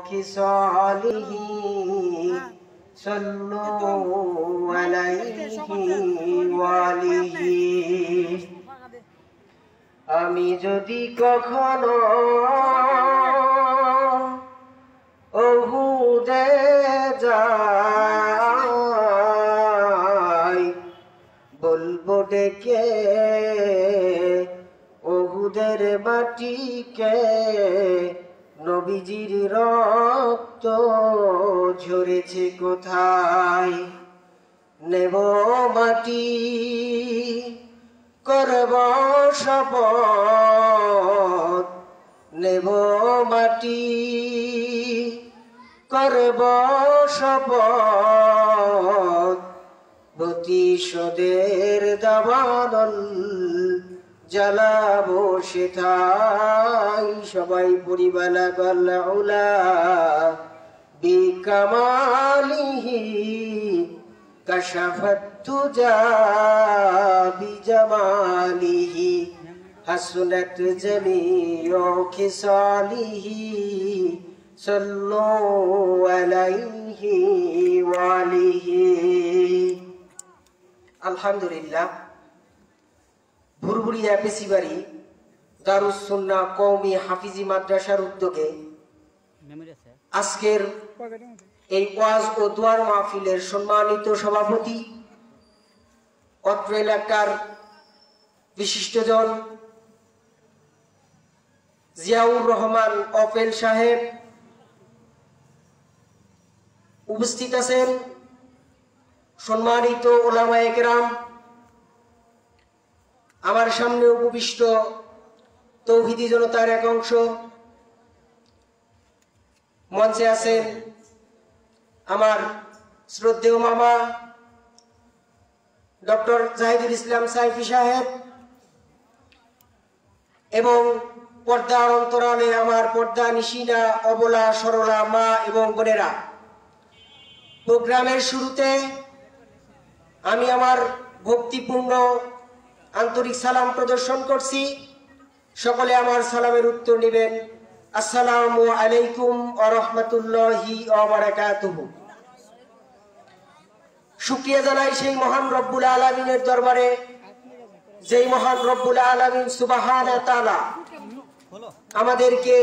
خصاله صلوا عليه وآله আমি যদি কখনো ওহুদে যাই বলবো ডেকে ওহুদের মাটিকে নবীজির রক্ত ঝরেছে কোথায় নেব মাটি করব শপথ নেব মাটি করব শপথ প্রতিশোধের দাবানল জ্বালাবো সেথায় সবাই পরিবালা গল্লা বিকামালিহি কাশাফাত তুজা বিজামালিহি হাসনাত জামিউ খিসালিহি সাল্লু আলাইহি ওয়ালিহি। আলহামদুলিল্লাহ। ভুরভুরিয়া পেশিবাড়ি দারুস সুন্নাহ কওমি হাফিজি মাদ্রাসার উদ্যোগে আজকের এই ওয়াজ ও দোয়ার মাহফিলের সম্মানিত সভাপতি, অত্র এলাকার বিশিষ্টজন জিয়াউর রহমান অফেল সাহেব উপস্থিত আছেন, সম্মানিত উলামায়ে কেরাম, আমার সামনে উপবিষ্ট তৌহিদি জনতার এক অংশ, মঞ্চে আছেন আমার শ্রদ্ধেয় মামা ডক্টর জাহিদুল ইসলাম সাইফি সাহেব এবং পর্দার অন্তরালে আমার পর্দা নিশিনা অবলা সরলা মা এবং বোনেরা। প্রোগ্রামের শুরুতে আমি আমার ভক্তিপূর্ণ আন্তরিক সালাম প্রদর্শন করছি। সকলে আমার সালামের উত্তর নেবেন। আসসালামু আলাইকুম ওয়া রাহমাতুল্লাহি ওয়া বারাকাতুহু। শুকরিয়া জানাই সেই মহান রব্বুল আলামিনের দরবারে, যেই মহান রব্বুল আলামিন সুবহানাহু ওয়া তাআলা আমাদেরকে